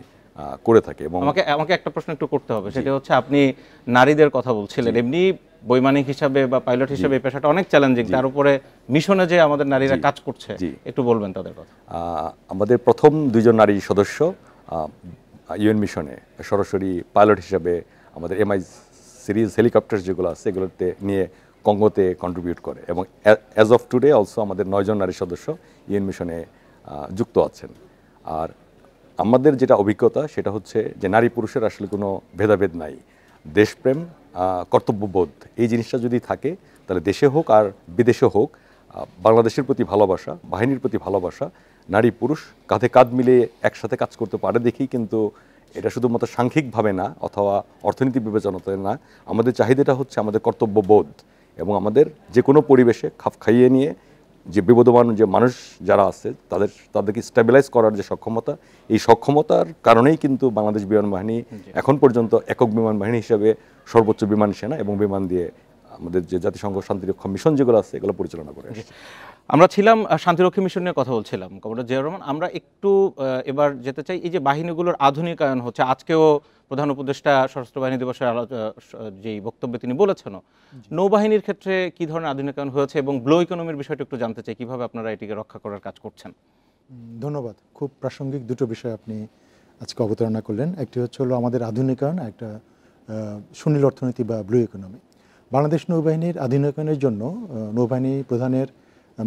করে থাকে। এবং আমাকে একটা প্রশ্ন একটু করতে হবে, সেটা হচ্ছে আপনি নারীদের কথা বলছিলেন। এমনি বৈমানিক হিসাবে বা পাইলট হিসাবে এই পেশাটা অনেক চ্যালেঞ্জিং, তার উপরে মিশনে যে আমাদের নারীরা কাজ করছে, একটু বলবেন তাদের কথা। আমাদের প্রথম 2 জন নারী সদস্য ইউএন মিশনে সরাসরি পাইলট হিসাবে আমাদের এমআই সিরিজ হেলিকপ্টার যেগুলো আছে এগুলোতে নিয়ে কঙ্গোতে কন্ট্রিবিউট করে, এবং অ্যাজ অফ টুডে অলসো আমাদের 9 জন নারী সদস্য ইউএন মিশনে যুক্ত আছেন। আর আমাদের যেটা অভিজ্ঞতা সেটা হচ্ছে যে নারী পুরুষের আসলে কোনো ভেদাভেদ নাই। দেশপ্রেম, কর্তব্যবোধ, এই জিনিসটা যদি থাকে তাহলে দেশে হোক আর বিদেশে হোক বাংলাদেশের প্রতি ভালোবাসা, বাহিনীর প্রতি ভালোবাসা, নারী পুরুষ কাঁধে কাঁধ মিলিয়ে একসাথে কাজ করতে পারে দেখি। কিন্তু এটা শুধুমাত্র সাংখ্যিকভাবে না অথবা অর্থনীতি বিবেচনাতে না, আমাদের চাহিদাটা হচ্ছে আমাদের কর্তব্যবোধ এবং আমাদের যে কোনো পরিবেশে খাপ খাইয়ে নিয়ে যে বিবদমান যে মানুষ যারা আছে তাদেরকে স্টেবিলাইজ করার যে সক্ষমতা, এই সক্ষমতার কারণেই কিন্তু বাংলাদেশ বিমান বাহিনী এখন পর্যন্ত একক বিমান বাহিনী হিসেবে সর্বোচ্চ বিমান সেনা এবং বিমান দিয়ে আমাদের যে জাতিসংঘ শান্তিরক্ষা মিশন যেগুলো আছে এগুলো পরিচালনা করে। আমরা ছিলাম শান্তিরক্ষী মিশন নিয়ে কথা বলছিলাম কমান্ডার জিয়াউর রহমান। আমরা একটু এবার যেতে চাই, এই যে বাহিনীগুলোর আধুনিকায়ন হচ্ছে, আজকেও প্রধান উপদেষ্টা সশস্ত্র বাহিনী দিবসের যেই বক্তব্যে তিনি বলেছেন, নৌবাহিনীর ক্ষেত্রে কি ধরনের আধুনিকায়ন হয়েছে এবং ব্লু ইকোনমির বিষয়টা একটু জানতে চাই, কিভাবে আপনারা এটিকে রক্ষা করার কাজ করছেন। ধন্যবাদ। খুব প্রাসঙ্গিক দুটো বিষয় আপনি আজকে অবতারণা করলেন। একটি হচ্ছে হলো আমাদের আধুনিকায়ন, একটা সুনীল অর্থনীতি বা ব্লু ইকোনমি। বাংলাদেশ নৌবাহিনীর আধুনিকায়নের জন্য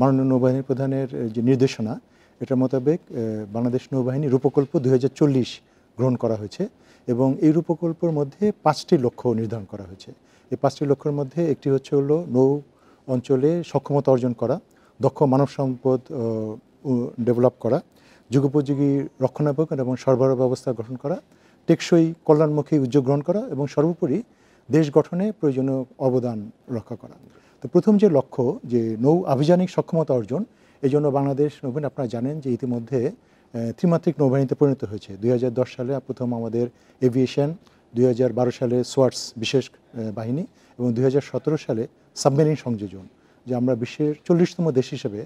মাননীয় নৌবাহিনী প্রধানের যে নির্দেশনা, এটার মোতাবেক বাংলাদেশ নৌবাহিনী রূপকল্প 2040 গ্রহণ করা হয়েছে এবং এই রূপকল্পের মধ্যে 5টি লক্ষ্য নির্ধারণ করা হয়েছে। এই 5টি লক্ষ্যের মধ্যে একটি হচ্ছে হলো নৌ অঞ্চলে সক্ষমতা অর্জন করা, দক্ষ মানব সম্পদ ডেভেলপ করা, যুগোপযোগী রক্ষণাবেক্ষণ এবং সরবরাহ ব্যবস্থা গঠন করা, টেকসই কল্যাণমুখী উদ্যোগ গ্রহণ করা এবং সর্বোপরি দেশ গঠনে প্রয়োজনীয় অবদান রক্ষা করা। তো প্রথম যে লক্ষ্য, যে নৌ আভিযানিক সক্ষমতা অর্জন, এই জন্য বাংলাদেশ নৌবাহিনী আপনারা জানেন যে ইতিমধ্যে ত্রিমাত্রিক নৌবাহিনীতে পরিণত হয়েছে। 2010 সালে প্রথম আমাদের এভিয়েশন, 2012 সালে সোয়ার্টস বিশেষ বাহিনী এবং 2017 সালে সাবমেরিন সংযোজন, যে আমরা বিশ্বের 40তম দেশ হিসেবে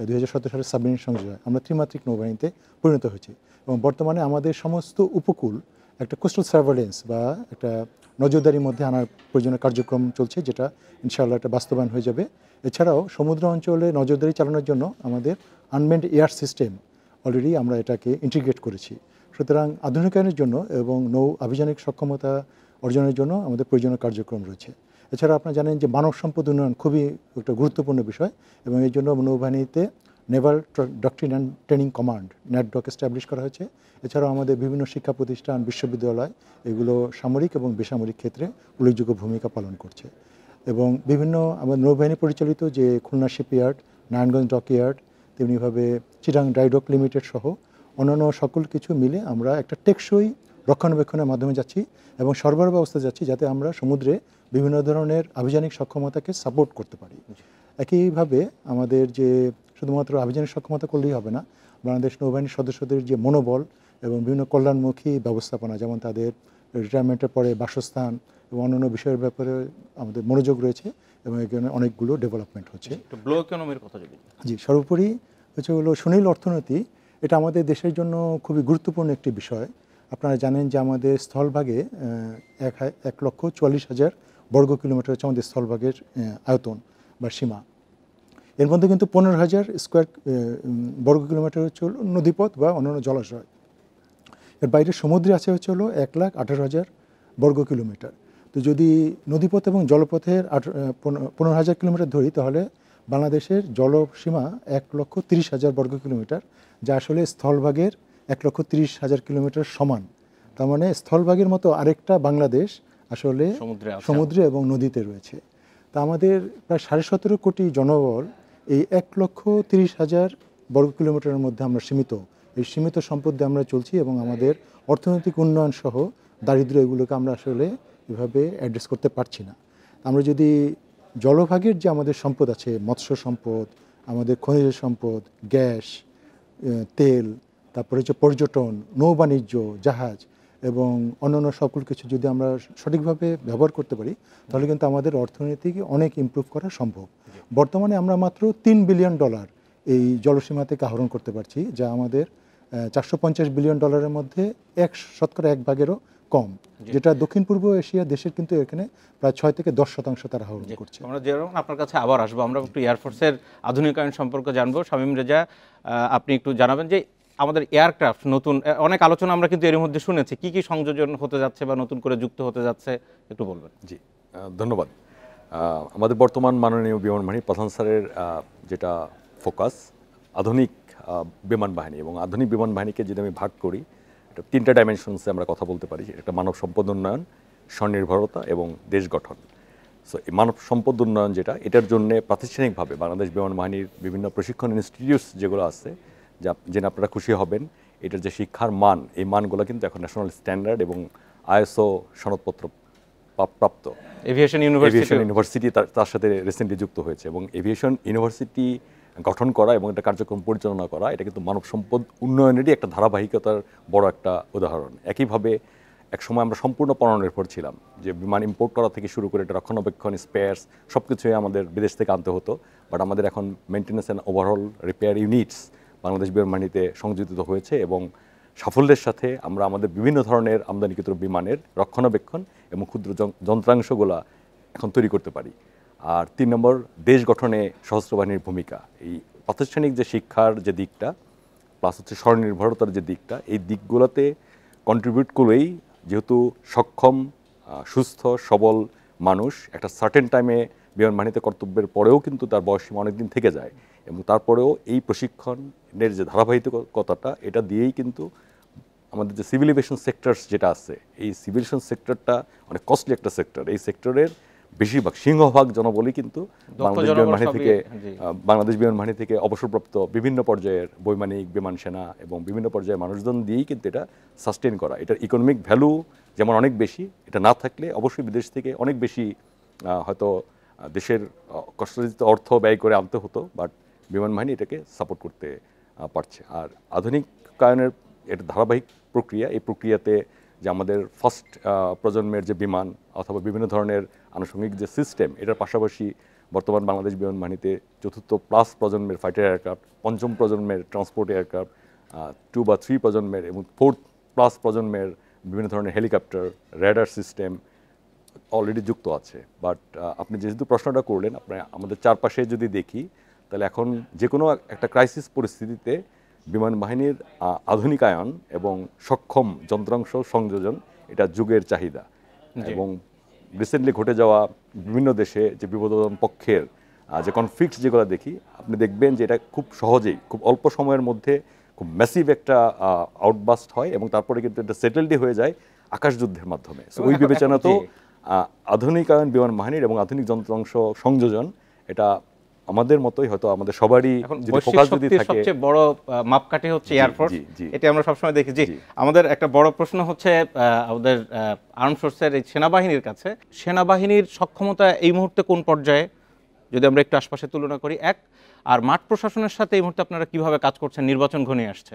2017 সালে সাবমেরিন সংযোজন আমরা ত্রিমাত্রিক নৌবাহিনীতে পরিণত হয়েছি। এবং বর্তমানে আমাদের সমস্ত উপকূল একটা কোস্টাল সার্ভেলেন্স বা একটা নজরদারির মধ্যে আনার প্রয়োজনীয় কার্যক্রম চলছে, যেটা ইনশাআল্লাহ একটা বাস্তবায়ন হয়ে যাবে। এছাড়াও সমুদ্র অঞ্চলে নজরদারি চালানোর জন্য আমাদের আনমেন্ড এয়ার সিস্টেম অলরেডি আমরা এটাকে ইন্টিগ্রেট করেছি। সুতরাং আধুনিকায়নের জন্য এবং নৌ আভিযানিক সক্ষমতা অর্জনের জন্য আমাদের প্রয়োজনীয় কার্যক্রম রয়েছে। এছাড়া আপনারা জানেন যে মানব সম্পদ উন্নয়ন খুবই একটা গুরুত্বপূর্ণ বিষয় এবং এই জন্য নৌবাহিনীতে naval doctrine and training command NADDOC establish করা হয়েছে। এছাড়াও আমাদের বিভিন্ন শিক্ষা প্রতিষ্ঠান, বিশ্ববিদ্যালয় এগুলো সামরিক এবং বেসামরিক ক্ষেত্রে উল্লেখযোগ্য ভূমিকা পালন করছে। এবং বিভিন্ন আমাদের নৌবাহিনী পরিচালিত যে খুলনা শিপইয়ার্ড, নারায়ণগঞ্জ ডকইয়ার্ড, তেমনিভাবে চিটাং ড্রাইডক লিমিটেড সহ অন্যান্য সকল কিছু মিলে আমরা একটা টেকসই রক্ষণাবেক্ষণের মাধ্যমে যাচ্ছি এবং সরবরাহ ব্যবস্থা যাচ্ছি, যাতে আমরা সমুদ্রে বিভিন্ন ধরনের আভিযানিক সক্ষমতাকে সাপোর্ট করতে পারি। একইভাবে আমাদের যে শুধুমাত্র আভিযানিক সক্ষমতা করলেই হবে না, বাংলাদেশ নৌবাহিনীর সদস্যদের যে মনোবল এবং বিভিন্ন কল্যাণমুখী ব্যবস্থাপনা, যেমন তাদের রিটায়ারমেন্টের পরে বাসস্থান এবং অন্যান্য বিষয়ের ব্যাপারে আমাদের মনোযোগ রয়েছে এবং এখানে অনেকগুলো ডেভেলপমেন্ট হচ্ছে। ব্লু ইকোনমির কথা যদি জি, সর্বোপরি হলো সুনীল অর্থনীতি, এটা আমাদের দেশের জন্য খুবই গুরুত্বপূর্ণ একটি বিষয়। আপনারা জানেন যে আমাদের স্থলভাগে 1,44,000 বর্গ কিলোমিটার হচ্ছে আমাদের স্থলভাগের আয়তন বা সীমা। এর মধ্যে কিন্তু 15,000 স্কোয়ার বর্গ কিলোমিটার হচ্ছে হলো নদীপথ বা অন্যান্য জলাশয়। এর বাইরে সমুদ্রে আছে হচ্ছে হলো 1,18,000 বর্গ কিলোমিটার। তো যদি নদীপথ এবং জলপথের 15,000 কিলোমিটার ধরি, তাহলে বাংলাদেশের জলসীমা 1,30,000 বর্গ কিলোমিটার, যা আসলে স্থলভাগের 1,30,000 কিলোমিটার সমান। তার মানে স্থলভাগের মতো আরেকটা বাংলাদেশ আসলে সমুদ্রে এবং নদীতে রয়েছে। তা আমাদের প্রায় 17.5 কোটি জনবল এই 1,30,000 বর্গ কিলোমিটারের মধ্যে আমরা সীমিত। এই সীমিত সম্পদ দিয়ে আমরা চলছি এবং আমাদের অর্থনৈতিক উন্নয়ন সহ দারিদ্র্য এগুলোকে আমরা আসলে এভাবে অ্যাড্রেস করতে পারছি না। আমরা যদি জলভাগের যে আমাদের সম্পদ আছে, মৎস্য সম্পদ, আমাদের খনিজ সম্পদ, গ্যাস, তেল, তারপরে হচ্ছে পর্যটন, নৌবাণিজ্য, জাহাজ এবং অন্যান্য সকল কিছু যদি আমরা সঠিকভাবে ব্যবহার করতে পারি, তাহলে কিন্তু আমাদের অর্থনীতিকে অনেক ইমপ্রুভ করা সম্ভব। বর্তমানে আমরা মাত্র $3 বিলিয়ন এই জলসীমা থেকে আহরণ করতে পারছি, যা আমাদের $450 বিলিয়ন মধ্যে 1/1 কম, যেটা দক্ষিণ পূর্ব এশিয়া দেশের কিন্তু এখানে প্রায় 6 থেকে 10% তারা আহরণ করছে। আমরা যেরকম আপনার কাছে আবার আসবো, আমরা একটু এয়ারফোর্সের আধুনিকায়ন সম্পর্কে জানবো। শামীম রেজা, আপনি একটু জানাবেন যে আমাদের এয়ারক্রাফট নতুন অনেক আলোচনা আমরা কিন্তু এর মধ্যে শুনেছি, কি কি সংযোজন হতে যাচ্ছে বা নতুন করে যুক্ত হতে যাচ্ছে, একটু বলবেন। জি, ধন্যবাদ। আমাদের বর্তমান মাননীয় বিমান বাহিনী প্রধান স্যারের যেটা ফোকাস আধুনিক বিমান বাহিনী, এবং আধুনিক বিমান বাহিনীকে যদি আমি ভাগ করি, এটা 3টা ডাইমেনশনসে আমরা কথা বলতে পারি। একটা মানব সম্পদ উন্নয়ন, স্বনির্ভরতা এবং দেশ গঠন। সো এই মানব সম্পদ উন্নয়ন যেটা, এটার জন্য প্রাতিষ্ঠানিকভাবে বাংলাদেশ বিমান বাহিনীর বিভিন্ন প্রশিক্ষণ ইনস্টিটিউটস যেগুলো আছে, যা জেনে আপনারা খুশি হবেন, এটার যে শিক্ষার মান, এই মানগুলো কিন্তু এখন ন্যাশনাল স্ট্যান্ডার্ড এবং ISO সনদপত্র প্রাপ্ত। এভিয়েশন ইউনিভার্সিটি তার সাথে রিসেন্টলি যুক্ত হয়েছে, এবং এভিয়েশন ইউনিভার্সিটি গঠন করা এবং এটা কার্যক্রম পরিচালনা করা, এটা কিন্তু মানব সম্পদ উন্নয়নেরই একটা ধারাবাহিকতার বড় একটা উদাহরণ। একইভাবে এক সময় আমরা সম্পূর্ণ পরনির্ভর ছিলাম, যে বিমান ইম্পোর্ট করা থেকে শুরু করে এটা রক্ষণাবেক্ষণ, স্পেয়ার্স সব কিছুই আমাদের বিদেশ থেকে আনতে হতো। বাট আমাদের এখন maintenance and overall repair units Bangladesh বিমান বাহিনীতে সংযোজিত হয়েছে, এবং সাফল্যের সাথে আমরা আমাদের বিভিন্ন ধরনের আমদানিকৃত বিমানের রক্ষণাবেক্ষণ এবং ক্ষুদ্র যন্ত্রাংশগুলো এখন তৈরি করতে পারি। আর 3 নম্বর, দেশ গঠনে সশস্ত্র বাহিনীর ভূমিকা। এই প্রাতিষ্ঠানিক যে শিক্ষার যে দিকটা, প্লাস হচ্ছে স্বনির্ভরতার যে দিকটা, এই দিকগুলোতে কন্ট্রিবিউট করেই, যেহেতু সক্ষম, সুস্থ, সবল মানুষ একটা সার্টেন টাইমে বিমান বাহিনীতে কর্তব্যের পরেও কিন্তু তার বয়সসীমা অনেক দিন থেকে যায়, এবং তারপরেও এই প্রশিক্ষণের যে ধারাবাহিকতাটা, এটা দিয়েই কিন্তু আমাদের যে সিভিল এভিয়েশন সেক্টরস যেটা আছে, এই সিভিল এভিয়েশন সেক্টরটা অনেক কস্টলি একটা সেক্টর। এই সেক্টরের বেশিরভাগ সিংহভাগ জনবলই কিন্তু বাংলাদেশ বিমান বাহিনী থেকে অবসরপ্রাপ্ত বিভিন্ন পর্যায়ের বৈমানিক, বিমান সেনা এবং বিভিন্ন পর্যায়ের মানুষজন দিয়েই কিন্তু এটা সাস্টেন করা। এটার ইকোনমিক ভ্যালু যেমন অনেক বেশি, এটা না থাকলে অবশ্যই বিদেশ থেকে অনেক বেশি হয়তো দেশের কষ্টার্জিত অর্থ ব্যয় করে আনতে হতো, বাট বিমান বাহিনী এটাকে সাপোর্ট করতে পারছে। আর আধুনিকায়নের এটা ধারাবাহিক প্রক্রিয়া। এই প্রক্রিয়াতে যে আমাদের ফার্স্ট প্রজন্মের যে বিমান অথবা বিভিন্ন ধরনের আনুষঙ্গিক যে সিস্টেম, এটার পাশাপাশি বর্তমান বাংলাদেশ বিমান বাহিনীতে 4র্থ প্লাস প্রজন্মের ফাইটার এয়ারক্রাফট, 5ম প্রজন্মের ট্রান্সপোর্ট এয়ারক্রাফট, 2 বা 3 প্রজন্মের এবং 4th প্লাস প্রজন্মের বিভিন্ন ধরনের হেলিকপ্টার, রেডার সিস্টেম অলরেডি যুক্ত আছে। বাট আপনি যেহেতু প্রশ্নটা করলেন, আমাদের চারপাশে যদি দেখি, তাহলে এখন যে কোনো একটা ক্রাইসিস পরিস্থিতিতে বিমান বাহিনীর আধুনিকায়ন এবং সক্ষম যন্ত্রাংশ সংযোজন, এটা যুগের চাহিদা। এবং রিসেন্টলি ঘটে যাওয়া বিভিন্ন দেশে যে বিপদমান পক্ষের যে কনফ্লিক্ট যেগুলো দেখি, আপনি দেখবেন যে এটা খুব সহজেই, খুব অল্প সময়ের মধ্যে খুব ম্যাসিভ একটা আউটবাস্ট হয়, এবং তারপরে কিন্তু এটা সেটেলডি হয়ে যায় আকাশ যুদ্ধের মাধ্যমে। সো ওই বিবেচনা তো আধুনিকায়ন বিমান বাহিনীর এবং আধুনিক যন্ত্রাংশ সংযোজন, এটা আমাদের মতোই হয়তো আমাদের সবারই এখন যদি বৈশ্বিক ফোকাস যদি শক্তির থাকে, সবচেয়ে বড় মাপকাঠি হচ্ছে এয়ারফোর্স, জি, জি। এটা আমরা সবসময় দেখি। জি, আমাদের একটা বড় প্রশ্ন হচ্ছে আমাদের আর্ম ফোর্সের এই সেনাবাহিনীর কাছে, সেনাবাহিনীর সক্ষমতা এই মুহূর্তে কোন পর্যায়ে, যদি আমরা একটু আশপাশে তুলনা করি, এক, আর মাঠ প্রশাসনের সাথে এই মুহূর্তে আপনারা কিভাবে কাজ করছেন, নির্বাচন ঘনিয়ে আসছে?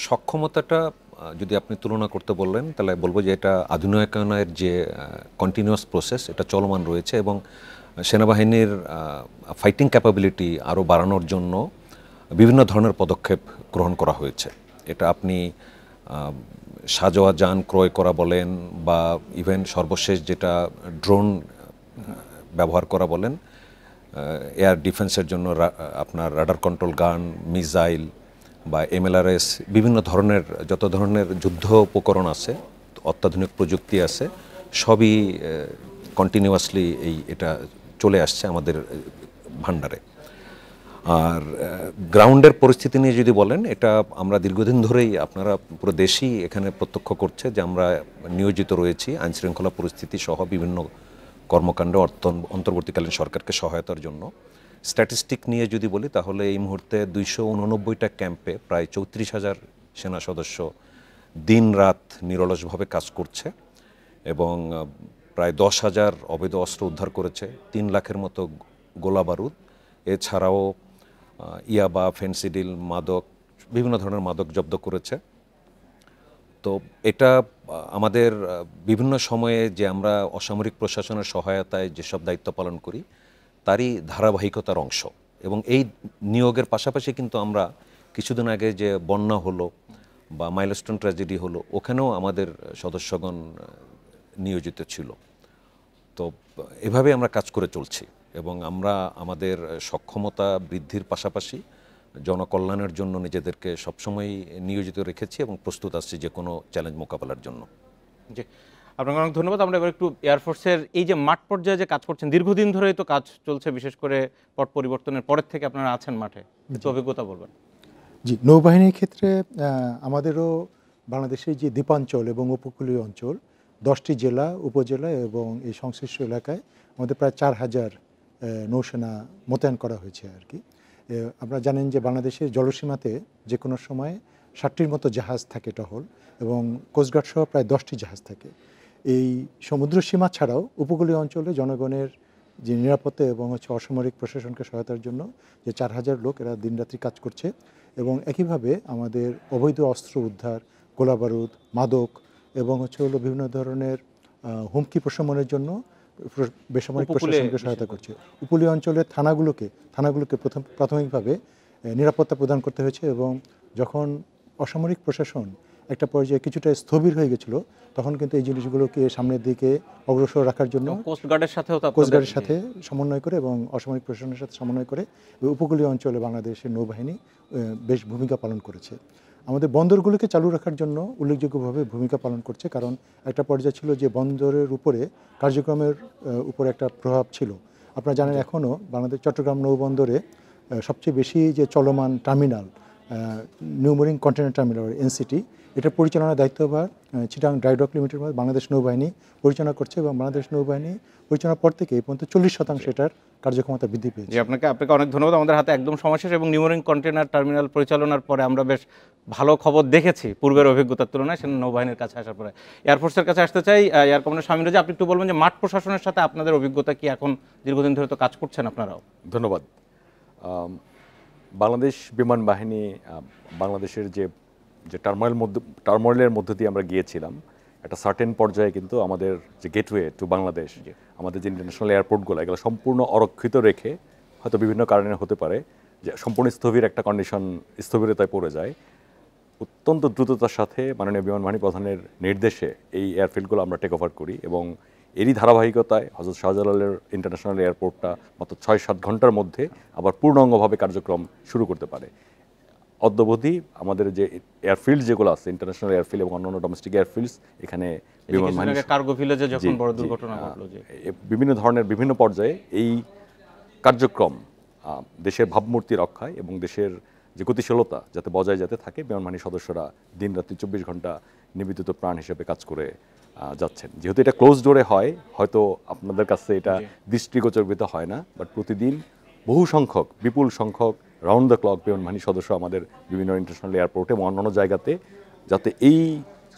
সক্ষমতাটা যদি আপনি তুলনা করতে বললেন তাহলে বলবো যে এটা আধুনিকায়নের যে কন্টিনিউয়াস প্রসেস এটা চলমান রয়েছে, এবং সেনাবাহিনীর ফাইটিং ক্যাপাবিলিটি আরও বাড়ানোর জন্য বিভিন্ন ধরনের পদক্ষেপ গ্রহণ করা হয়েছে। এটা আপনি সাজোয়া যান ক্রয় করা বলেন, বা ইভেন সর্বশেষ যেটা ড্রোন ব্যবহার করা বলেন, এয়ার ডিফেন্সের জন্য আপনার রাডার কন্ট্রোল গান, মিসাইল বা MLRS, বিভিন্ন ধরনের যত ধরনের যুদ্ধ উপকরণ আছে, অত্যাধুনিক প্রযুক্তি আছে, সবই কন্টিনিউয়াসলি এটা চলে আসছে আমাদের ভান্ডারে। আর গ্রাউন্ডের পরিস্থিতি নিয়ে যদি বলেন, এটা আমরা দীর্ঘদিন ধরেই, আপনারা পুরো দেশই এখানে প্রত্যক্ষ করছে যে আমরা নিয়োজিত রয়েছি আইনশৃঙ্খলা পরিস্থিতি সহ বিভিন্ন কর্মকাণ্ডে অন্তর্বর্তীকালীন সরকারকে সহায়তার জন্য। স্ট্যাটিস্টিক নিয়ে যদি বলি তাহলে এই মুহূর্তে 289টা ক্যাম্পে প্রায় 34,000 সেনা সদস্য দিন রাত নিরলসভাবে কাজ করছে, এবং প্রায় 10,000 অবৈধ অস্ত্র উদ্ধার করেছে, 3 লাখের মতো গোলা বারুদ, এছাড়াও ইয়াবা, ফেন্সিডিল, মাদক, বিভিন্ন ধরনের মাদক জব্দ করেছে। তো এটা আমাদের বিভিন্ন সময়ে যে আমরা অসামরিক প্রশাসনের সহায়তায় যেসব দায়িত্ব পালন করি তারই ধারাবাহিকতার অংশ। এবং এই নিয়োগের পাশাপাশি কিন্তু আমরা কিছুদিন আগে যে বন্যা হলো বা মাইলস্টোন ট্র্যাজেডি হলো, ওখানেও আমাদের সদস্যগণ নিয়োজিত ছিল। তো এভাবে আমরা কাজ করে চলছি, এবং আমরা আমাদের সক্ষমতা বৃদ্ধির পাশাপাশি জনকল্যাণের জন্য নিজেদেরকে সবসময় নিয়োজিত রেখেছি এবং প্রস্তুত আছি যে কোনো চ্যালেঞ্জ মোকাবেলার জন্য। জি, আপনাকে অনেক ধন্যবাদ। আমরা এবার একটু এয়ারফোর্সের এই যে মাঠ পর্যায়ে যে কাজ করছেন, দীর্ঘদিন ধরেই তো কাজ চলছে, বিশেষ করে পট পরিবর্তনের পরের থেকে আপনারা আছেন মাঠে, একটু অভিজ্ঞতা বলবেন। জি, নৌবাহিনীর ক্ষেত্রে আমাদেরও বাংলাদেশের যে দ্বীপাঞ্চল এবং উপকূলীয় অঞ্চল 10টি জেলা, উপজেলা এবং এই সংশ্লিষ্ট এলাকায় আমাদের প্রায় 4,000 নৌসেনা মোতায়েন করা হয়েছে আর কি। আপনারা জানেন যে বাংলাদেশের জলসীমাতে যে কোনো সময় 60টির মতো জাহাজ থাকে টহল, এবং কোস্টগার্ড সহ প্রায় 10টি জাহাজ থাকে। এই সমুদ্র সীমা ছাড়াও উপকূলীয় অঞ্চলে জনগণের যে নিরাপত্তা এবং অসামরিক প্রশাসনকে সহায়তার জন্য যে 4,000 লোক এরা দিনরাত্রি কাজ করছে, এবং একইভাবে আমাদের অবৈধ অস্ত্র উদ্ধার, গোলাবারুদ, মাদক এবং হলো বিভিন্ন ধরনের হুমকি প্রশমনের জন্য বেসামরিক প্রশাসনকে সহায়তা করছে। উপকূলীয় অঞ্চলের থানাগুলোকে প্রাথমিকভাবে নিরাপত্তা প্রদান করতে হয়েছে, এবং যখন অসামরিক প্রশাসন একটা পর্যায়ে কিছুটা স্থবির হয়ে গেছিল, তখন কিন্তু এই জিনিসগুলোকে সামনের দিকে অগ্রসর রাখার জন্য কোস্টগার্ডের সাথে সমন্বয় করে এবং অসামরিক প্রশাসনের সাথে সমন্বয় করে উপকূলীয় অঞ্চলে বাংলাদেশের নৌবাহিনী বেশ ভূমিকা পালন করেছে। আমাদের বন্দরগুলোকে চালু রাখার জন্য উল্লেখযোগ্যভাবে ভূমিকা পালন করছে, কারণ একটা পর্যায়ে ছিল যে বন্দরের উপরে কার্যক্রমের উপরে একটা প্রভাব ছিল। আপনারা জানেন এখনও বাংলাদেশ চট্টগ্রাম নৌবন্দরে সবচেয়ে বেশি যে চলমান terminal, new marine container terminal NCT, এটার পরিচালনার দায়িত্বভার Chittagong dry doc limited Bangladesh নৌবাহিনী পরিচালনা করছে, এবং বাংলাদেশ নৌবাহিনী পরিচালনার পর থেকে এই পর্যন্ত 40% এটার কার্যক্ষমতা বৃদ্ধি পেয়েছে। আপনাকে অনেক ধন্যবাদ। আমাদের হাতে একদম সময় শেষ, এবং নিউ মেরিন কন্টেইনার টার্মিনাল পরিচালনার পরে আমরা বেশ ভালো খবর দেখেছি পূর্বের অভিজ্ঞতার তুলনায়, সেনা নৌবাহিনীর কাছে আসার পরে। এয়ারফোর্সের কাছে আসতে চাই, এয়ার কমান্ডার শামীম রেজা, আপনি একটু বলবেন যে মাঠ প্রশাসনের সাথে আপনাদের অভিজ্ঞতা কি? এখন দীর্ঘদিন ধরে তো কাজ করছেন আপনারাও। ধন্যবাদ। বাংলাদেশ বিমান বাহিনী বাংলাদেশের যে টার্মোয়েলের মধ্য দিয়ে আমরা গিয়েছিলাম, একটা সার্টেন পর্যায়ে কিন্তু আমাদের যে গেটওয়ে টু বাংলাদেশ, আমাদের যে ইন্টারন্যাশনাল এয়ারপোর্টগুলো, এগুলো সম্পূর্ণ অরক্ষিত রেখে, হয়তো বিভিন্ন কারণে হতে পারে যে সম্পূর্ণ স্থবির একটা কন্ডিশন, স্থবিরতায় পড়ে যায়। অত্যন্ত দ্রুততার সাথে মাননীয় বিমান বাহিনী প্রধানের নির্দেশে এই এয়ারফিল্ডগুলো আমরা টেক ওভার করি, এবং এরই ধারাবাহিকতায় হযরত শাহজালালের ইন্টারন্যাশনাল এয়ারপোর্টটা মাত্র 6-7 ঘন্টার মধ্যে আবার পূর্ণাঙ্গভাবে কার্যক্রম শুরু করতে পারে। অদ্যাবধি আমাদের যে এয়ারফিল্ড যেগুলো আছে, ইন্টারন্যাশনাল এয়ারফিল্ড এবং অন্যান্য ডোমেস্টিক এয়ারফিল্ডস, এখানে বিমান বাহিনী কার্গো ভিলেজে যখন বড় দুর্ঘটনা ঘটলো, বিভিন্ন ধরনের বিভিন্ন পর্যায়ে এই কার্যক্রম দেশের ভাবমূর্তি রক্ষায় এবং দেশের যে গতিশীলতা যাতে বজায় যাতে থাকে, বিমান বাহিনীর সদস্যরা দিনরাত্রি 24 ঘন্টা নিবেদিত প্রাণ হিসেবে কাজ করে যাচ্ছেন। যেহেতু এটা ক্লোজ ডোরে হয়, হয়তো আপনাদের কাছে এটা দৃষ্টিগোচরিত হয় না, বাট প্রতিদিন বহু সংখ্যক, বিপুল সংখ্যক রাউন্ড দ্য ক্লক বিমান বাহিনী সদস্য আমাদের বিভিন্ন ইন্টারন্যাশনাল এয়ারপোর্টে এবং অন্যান্য জায়গাতে, যাতে এই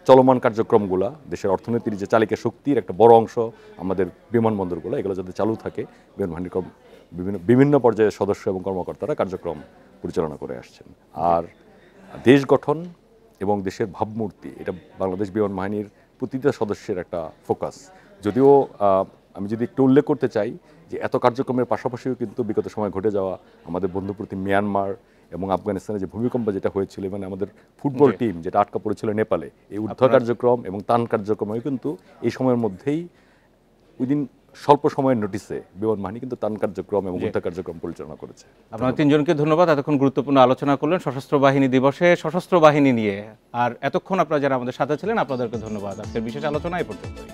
চলমান কার্যক্রমগুলো দেশের অর্থনীতির যে চালিকা শক্তির একটা বড় অংশ আমাদের বিমানবন্দরগুলো, এগুলো যাতে চালু থাকে, বিমান বাহিনীর বিভিন্ন পর্যায়ের সদস্য এবং কর্মকর্তারা কার্যক্রম পরিচালনা করে আসছেন। আর দেশ গঠন এবং দেশের ভাবমূর্তি, এটা বাংলাদেশ বিমান বাহিনীর প্রতিটা সদস্যের একটা ফোকাস। যদিও আমি যদি একটু উল্লেখ করতে চাই যে এত কার্যক্রমের পাশাপাশিও কিন্তু বিগত সময় ঘটে যাওয়া আমাদের বন্ধুপ্রতি মিয়ানমার এবং আফগানিস্তানে যে ভূমিকম্প যেটা হয়েছিল, মানে আমাদের ফুটবল টিম যেটা আটকা পড়েছিল নেপালে, এই উদ্ধার কার্যক্রম এবং ত্রাণ কার্যক্রমে কিন্তু এই সময়ের মধ্যেই উইদিন স্বল্প সময়ের নোটিসে বিমান বাহিনী কিন্তু ত্রাণ কার্যক্রম এবং উদ্ধার কার্যক্রম পরিচালনা করেছে। আপনারা তিনজনকে ধন্যবাদ, এতক্ষণ গুরুত্বপূর্ণ আলোচনা করলেন সশস্ত্র বাহিনী দিবসে সশস্ত্র বাহিনী নিয়ে। আর এতক্ষণ আপনারা যারা আমাদের সাথে ছিলেন আপনাদেরকে ধন্যবাদ। আজকের বিশেষ আলোচনা এই পর্যন্তই।